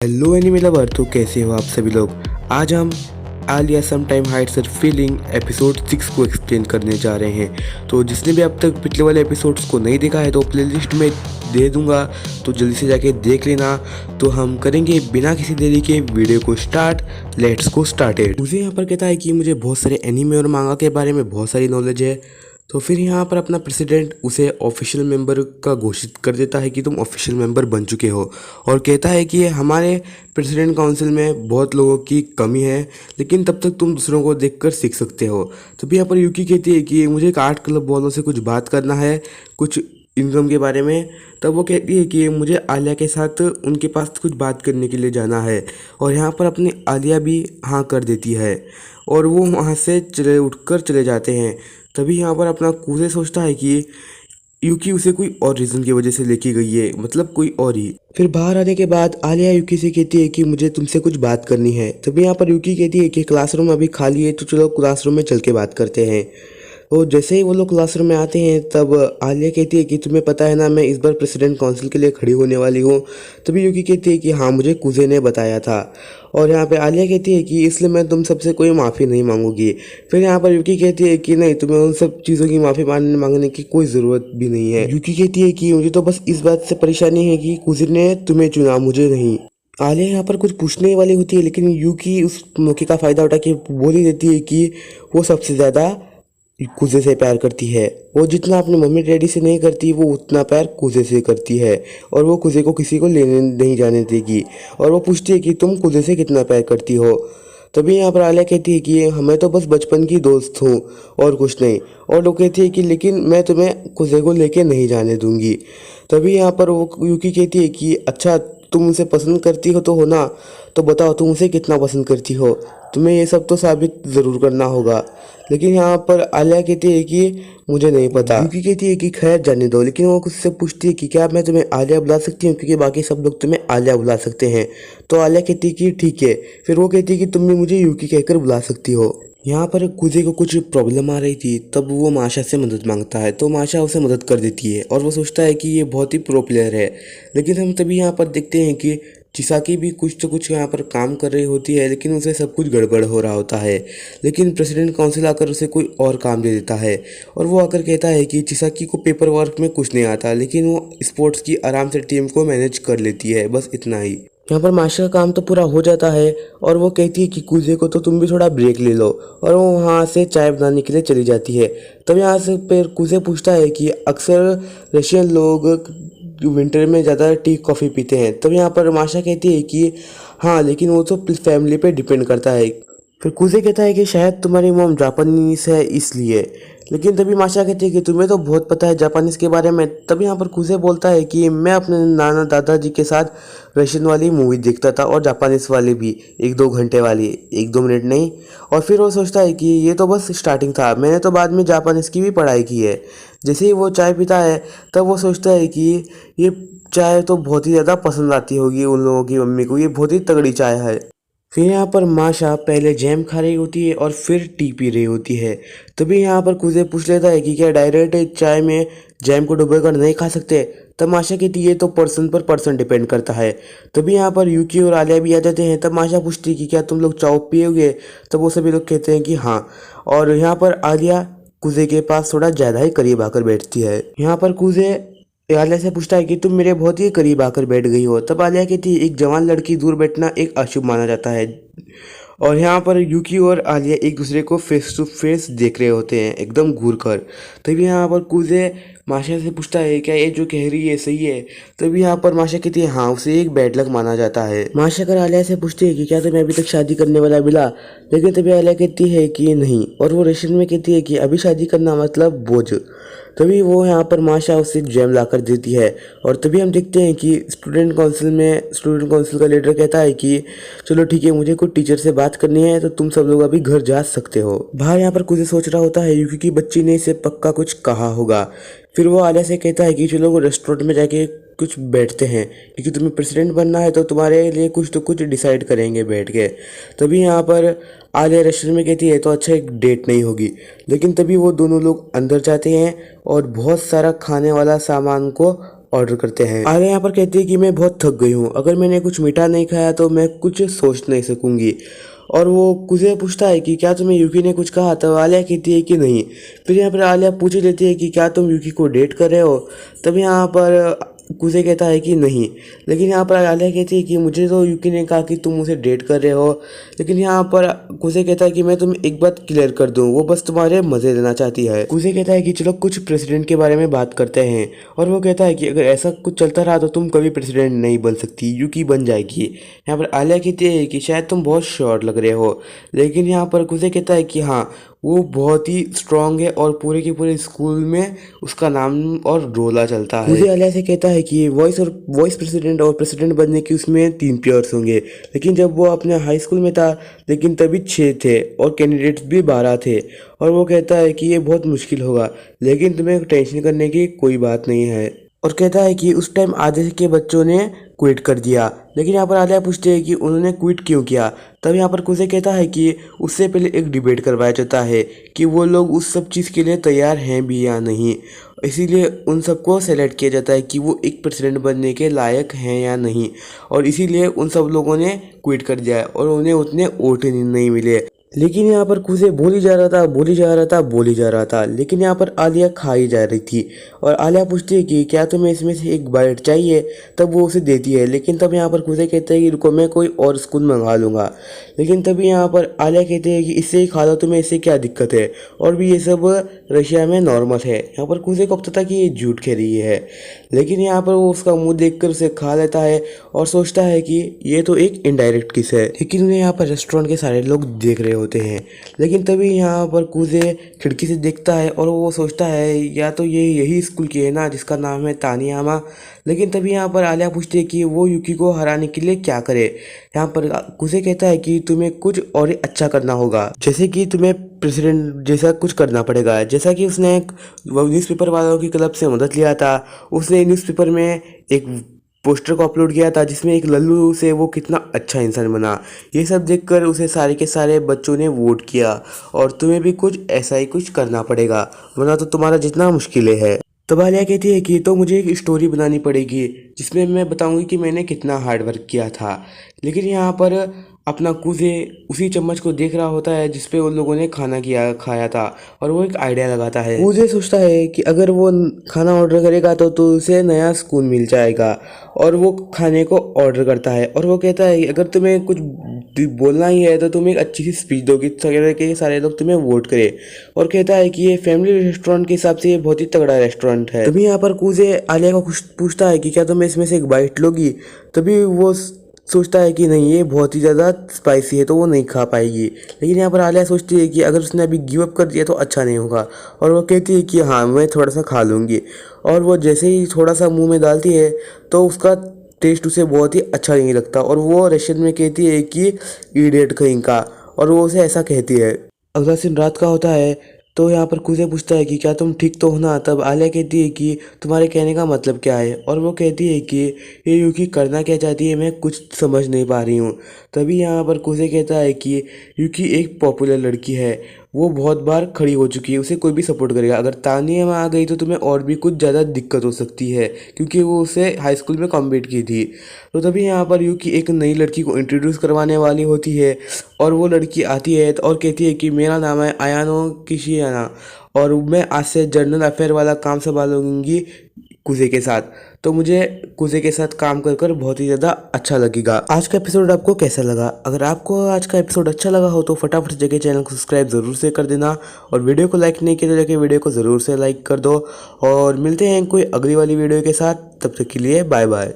Hello anime lover, तो कैसे हो आप सभी लोग। आज हम आलिया सम टाइम हाइड्स हर फीलिंग एपिसोड 6 को एक्सप्लेन करने जा रहे हैं। तो जिसने भी अब तक पिछले वाले एपिसोड्स को नहीं देखा है तो प्लेलिस्ट में दे दूंगा, तो जल्दी से जाके देख लेना। तो हम करेंगे बिना किसी देरी के वीडियो को स्टार्ट। Let's go started. मुझे यहाँ पर कहता है कि मुझे बहुत सारे एनिमे और मांगा के बारे में बहुत सारी नॉलेज है। तो फिर यहाँ पर अपना प्रेसिडेंट उसे ऑफिशियल मेंबर का घोषित कर देता है कि तुम ऑफिशियल मेंबर बन चुके हो, और कहता है कि हमारे प्रेसिडेंट काउंसिल में बहुत लोगों की कमी है, लेकिन तब तक तुम दूसरों को देखकर सीख सकते हो। तभी यहाँ पर यूकी कहती है कि मुझे एक आर्ट क्लब वालों से कुछ बात करना है, कुछ इनकम के बारे में। तब वो कहती है कि मुझे आलिया के साथ उनके पास कुछ बात करने के लिए जाना है, और यहाँ पर अपनी आलिया भी हाँ कर देती है और वो वहाँ से उठकर चले जाते हैं। तभी यहाँ पर अपना कूजे सोचता है कि यूकी उसे कोई और रीज़न की वजह से लेके गई है, मतलब कोई और ही। फिर बाहर आने के बाद आलिया यूकी से कहती है कि मुझे तुमसे कुछ बात करनी है। तभी यहाँ पर यूकी कहती है कि क्लासरूम अभी खाली है, तो चलो क्लासरूम में चल के बात करते हैं। और जैसे ही वो लोग क्लासरूम में आते हैं तब आलिया कहती है कि तुम्हें पता है ना, मैं इस बार प्रेसिडेंट काउंसिल के लिए खड़ी होने वाली हूँ। तभी यूकी कहती है कि हाँ, मुझे कुजे ने बताया था। और यहाँ पे आलिया कहती है कि इसलिए मैं तुम सबसे कोई माफ़ी नहीं मांगूंगी। फिर यहाँ पर यूकी कहती है कि नहीं, तुम्हें उन सब चीज़ों की माफ़ी मांगने की कोई ज़रूरत भी नहीं है। यूकी कहती है कि मुझे तो बस इस बात से परेशानी है कि कुजे ने तुम्हें चुना, मुझे नहीं। आलिया यहाँ पर कुछ पूछने वाली होती है, लेकिन यूकी उस मौके का फ़ायदा उठा के बोल ही देती है कि वो सबसे ज़्यादा कुजे से प्यार करती है। वो जितना अपने मम्मी डैडी से नहीं करती, वो उतना प्यार कुजे से करती है, और वो कुजे को किसी को लेने नहीं जाने देगी। और वो पूछती है कि तुम कुजे से कितना प्यार करती हो। तभी यहाँ पर आलिया कहती है कि हमें तो बस बचपन की दोस्त हूँ और कुछ नहीं। और वो कहती है कि लेकिन मैं तुम्हें कुजे को लेके नहीं जाने दूंगी। तभी यहाँ पर वो यूकी कहती है कि अच्छा, तुम उसे पसंद करती हो तो हो ना, तो बताओ तुम उसे कितना पसंद करती हो। तुम्हें ये सब तो साबित ज़रूर करना होगा। लेकिन यहाँ पर आलिया कहती है कि मुझे नहीं पता। यूकी कहती है कि खैर जाने दो, लेकिन वो उससे पूछती है कि क्या मैं तुम्हें आलिया बुला सकती हूँ, क्योंकि बाकी सब लोग तुम्हें आलिया बुला सकते हैं। तो आलिया कहती है कि ठीक है। फिर वो कहती है कि तुम भी मुझे यूकी कहकर बुला सकती हो। यहाँ पर कुजे को कुछ प्रॉब्लम आ रही थी, तब वो माशा से मदद मांगता है, तो माशा उसे मदद कर देती है, और वो सोचता है कि ये बहुत ही प्रो प्लेयर है। लेकिन हम तभी यहाँ पर देखते हैं कि चिसाकी भी कुछ तो कुछ यहाँ पर काम कर रही होती है, लेकिन उसे सब कुछ गड़बड़ हो रहा होता है। लेकिन प्रेसिडेंट काउंसिल आकर उसे कोई और काम दे देता है, और वो आकर कहता है कि चिसाकी को पेपर वर्क में कुछ नहीं आता, लेकिन वो स्पोर्ट्स की आराम से टीम को मैनेज कर लेती है, बस इतना ही। यहाँ पर माशा का काम तो पूरा हो जाता है, और वो कहती है कि कुजे को तो तुम भी थोड़ा ब्रेक ले लो, और वो वहाँ से चाय बनाने के लिए चली जाती है। तब यहाँ से फिर कुजे पूछता है कि अक्सर रशियन लोग विंटर में ज़्यादा टी कॉफ़ी पीते हैं। तब यहाँ पर माशा कहती है कि हाँ, लेकिन वो तो फैमिली पे डिपेंड करता है। फिर कुजे कहता है कि शायद तुम्हारी मॉम जापानीज है इसलिए। लेकिन तभी माशा कहती है कि तुम्हें तो बहुत पता है जापानीज के बारे में। तभी यहाँ पर कुजे बोलता है कि मैं अपने नाना दादाजी के साथ रशियन वाली मूवी देखता था, और जापानीज वाली भी, 1-2 घंटे वाली, 1-2 मिनट नहीं। और फिर वो सोचता है कि ये तो बस स्टार्टिंग था, मैंने तो बाद में जापानीज की भी पढ़ाई की है। जैसे ही वो चाय पीता है तब वो सोचता है कि ये चाय तो बहुत ही ज़्यादा पसंद आती होगी उन लोगों की मम्मी को, ये बहुत ही तगड़ी चाय है। फिर यहाँ पर माशा पहले जैम खा रही होती है और फिर टी पी रही होती है। तभी यहाँ पर कुजे पूछ लेता है कि क्या डायरेक्ट चाय में जैम को डुबोकर नहीं खा सकते। तब माशा कहती है तो पर्सन पर पर्सन डिपेंड करता है। तभी यहाँ पर यूकी और आलिया भी आ जाते हैं। तब माशा पूछती है कि क्या तुम लोग चाय पियोगे। तब वो सभी लोग कहते हैं कि हाँ। और यहाँ पर आलिया कुजे के पास थोड़ा ज़्यादा ही करीब आकर बैठती है। यहाँ पर कुजे आलिया से पूछता है कि तुम मेरे बहुत ही करीब आकर बैठ गई हो। तब आलिया कहती है एक जवान लड़की दूर बैठना एक अशुभ माना जाता है। और यहाँ पर यूकी और आलिया एक दूसरे को फेस टू फेस देख रहे होते हैं, एकदम घूर कर। तभी यहाँ पर कुजे माशा से पूछता है क्या ये जो कह रही है सही है। तभी यहाँ पर माशा कहती है हाँ, उसे एक बैड लक माना जाता है। माशा कर आलिया से पूछती है कि क्या तुम्हें अभी तक शादी करने वाला मिला। लेकिन तभी आलिया कहती है कि नहीं, और वो रशियन में कहती है कि अभी शादी करना मतलब बोझ। तभी वो यहाँ पर माशा उसे जैम ला कर देती है। और तभी हम देखते हैं कि स्टूडेंट काउंसिल का लीडर कहता है कि चलो ठीक है, मुझे कोई टीचर से बात करनी है, तो तुम सब लोग अभी घर जा सकते हो। बाहर यहाँ पर कुछ सोच रहा होता है यूकी की बच्ची ने इसे पक्का कुछ कहा होगा। फिर वो आलिया से कहता है कि चलो वो रेस्टोरेंट में जाके कुछ बैठते हैं, क्योंकि तुम्हें प्रेसिडेंट बनना है, तो तुम्हारे लिए कुछ तो कुछ डिसाइड करेंगे बैठ के। तभी यहाँ पर आलिया रेस्टोरेंट में कहती है तो अच्छा, एक डेट नहीं होगी। लेकिन तभी वो दोनों लोग अंदर जाते हैं और बहुत सारा खाने वाला सामान को ऑर्डर करते हैं। आलिया यहाँ पर कहती है कि मैं बहुत थक गई हूँ, अगर मैंने कुछ मीठा नहीं खाया तो मैं कुछ सोच नहीं सकूंगी। और वो कुजे पूछता है कि क्या तुम्हें यूकी ने कुछ कहा, तब आलिया कहती है कि नहीं। फिर यहाँ पर आलिया पूछ लेती है कि क्या तुम यूकी को डेट कर रहे हो, तब यहाँ पर कुजे कहता है कि नहीं। लेकिन यहाँ पर आलिया कहती है कि मुझे तो यूकी ने कहा कि तुम उसे डेट कर रहे हो। लेकिन यहाँ पर कुजे कहता है कि मैं तुम्हें एक बात क्लियर कर दूं, वो बस तुम्हारे मजे लेना चाहती है। कुजे कहता है कि चलो कुछ प्रेसिडेंट के बारे में बात करते हैं। और वो कहता है कि अगर ऐसा कुछ चलता रहा तो तुम कभी प्रेसिडेंट नहीं बन सकती, यूकी बन जाएगी। यहाँ पर आलिया कहती है कि शायद तुम बहुत श्योर लग रहे हो। लेकिन यहाँ पर कुजे कहता है कि हाँ, वो बहुत ही स्ट्रांग है और पूरे के पूरे स्कूल में उसका नाम और रोला चलता है। मुझे आलिया से कहता है कि वॉइस प्रेसिडेंट और प्रेसिडेंट बनने की उसमें 3 पेयर्स होंगे। लेकिन जब वो अपने हाई स्कूल में था, लेकिन तभी 6 थे और कैंडिडेट्स भी 12 थे। और वो कहता है कि ये बहुत मुश्किल होगा, लेकिन तुम्हें टेंशन करने की कोई बात नहीं है। और कहता है कि उस टाइम आधे के बच्चों ने क्विट कर दिया। लेकिन यहाँ पर आलिया पूछती है कि उन्होंने क्विट क्यों किया। तब यहाँ पर कुजे कहता है कि उससे पहले एक डिबेट करवाया जाता है कि वो लोग उस सब चीज़ के लिए तैयार हैं भी या नहीं। इसीलिए उन सबको सेलेक्ट किया जाता है कि वो एक प्रेसिडेंट बनने के लायक हैं या नहीं। और इसीलिए उन सब लोगों ने क्विट कर दिया और उन्हें उतने वोट नहीं मिले। लेकिन यहाँ पर कुजे बोली जा रहा था, बोली जा रहा था, बोली जा रहा था। लेकिन यहाँ पर आलिया खाई जा रही थी। और आलिया पूछती है कि क्या तुम्हें इसमें से एक बाइट चाहिए, तब वो उसे देती है। लेकिन तब यहाँ पर कुजे कहते हैं कि रुको, मैं कोई और स्कूल मंगा लूँगा। लेकिन तभी यहाँ पर आलिया कहती है कि इससे ही खा लो, तुम्हें इससे क्या दिक्कत है, और भी ये सब रशिया में नॉर्मल है। यहाँ पर कुजे को पता था कि ये झूठ कह रही है। लेकिन यहाँ पर वो उसका मुंह देखकर उसे खा लेता है और सोचता है कि ये तो एक इनडायरेक्ट किस है। लेकिन उन्हें यहाँ पर रेस्टोरेंट के सारे लोग देख रहे होते हैं। लेकिन तभी यहाँ पर कुजे खिड़की से देखता है और वो सोचता है या तो ये यही स्कूल की है ना जिसका नाम है तानियामा। लेकिन तभी यहाँ पर आलिया पूछती है कि वो यूकी को हराने के लिए क्या करे। यहाँ पर कुजे कहता है कि तुम्हें कुछ और अच्छा करना होगा, जैसे कि तुम्हें प्रेसिडेंट जैसा कुछ करना पड़ेगा। जैसा कि उसने एक न्यूज़पेपर वालों की क्लब से मदद लिया था, उसने न्यूज़पेपर में एक पोस्टर को अपलोड किया था जिसमें एक लल्लू से वो कितना अच्छा इंसान बना। ये सब देखकर उसे सारे के सारे बच्चों ने वोट किया। और तुम्हें भी कुछ ऐसा ही कुछ करना पड़ेगा, वरना तो तुम्हारा जितना मुश्किल है। तब आलिया कहती है कि तो मुझे एक स्टोरी बनानी पड़ेगी जिसमें मैं बताऊंगी कि मैंने कितना हार्ड वर्क किया था। लेकिन यहाँ पर अपना कुजे उसी चम्मच को देख रहा होता है जिसपे उन लोगों ने खाया था। और वो एक आइडिया लगाता है। कुजे सोचता है कि अगर वो खाना ऑर्डर करेगा तो उसे नया सुकून मिल जाएगा। और वो खाने को ऑर्डर करता है और वो कहता है कि अगर तुम्हें कुछ बोलना ही है तो तुम एक अच्छी सी स्पीच दोगे कि सारे लोग तुम्हें वोट करें। और कहता है कि ये फैमिली रेस्टोरेंट के हिसाब से ये बहुत ही तगड़ा रेस्टोरेंट है। तभी यहाँ पर कुजे आलिया को पूछता है कि क्या तुम इसमें से एक बाइट लोगी। तभी वो सोचता है कि नहीं, ये बहुत ही ज़्यादा स्पाइसी है तो वो नहीं खा पाएगी। लेकिन यहाँ पर आलिया सोचती है कि अगर उसने अभी गिव अप कर दिया तो अच्छा नहीं होगा। और वो कहती है कि हाँ, मैं थोड़ा सा खा लूँगी। और वो जैसे ही थोड़ा सा मुंह में डालती है तो उसका टेस्ट उसे बहुत ही अच्छा नहीं लगता। और वो रशियन में कहती है कि इडियट कहीं का, और वो उसे ऐसा कहती है। अगला दिन रात का होता है तो यहाँ पर कुजे पूछता है कि क्या तुम ठीक तो हो ना। तब आलिया कहती है कि तुम्हारे कहने का मतलब क्या है। और वो कहती है कि ये यूकी करना क्या चाहती है, मैं कुछ समझ नहीं पा रही हूँ। तभी यहाँ पर कुजे कहता है कि यूकी एक पॉपुलर लड़की है, वो बहुत बार खड़ी हो चुकी है, उसे कोई भी सपोर्ट करेगा। अगर तानिया में आ गई तो तुम्हें और भी कुछ ज़्यादा दिक्कत हो सकती है, क्योंकि वो उसे हाई स्कूल में कॉम्पीट की थी। तो तभी यहाँ पर यूकी एक नई लड़की को इंट्रोड्यूस करवाने वाली होती है। और वो लड़की आती है और कहती है कि मेरा नाम है आयानो किशियाना और मैं आज से जनरल अफेयर वाला काम संभालूंगी कुजे के साथ। तो मुझे कुजे के साथ काम कर बहुत ही ज़्यादा अच्छा लगेगा। आज का एपिसोड आपको कैसा लगा? अगर आपको आज का एपिसोड अच्छा लगा हो तो फटाफट से जगह चैनल को सब्सक्राइब ज़रूर से कर देना। और वीडियो को लाइक नहीं किया तो जाके वीडियो को ज़रूर से लाइक कर दो। और मिलते हैं कोई अगली वाली वीडियो के साथ, तब तक के लिए बाय बाय।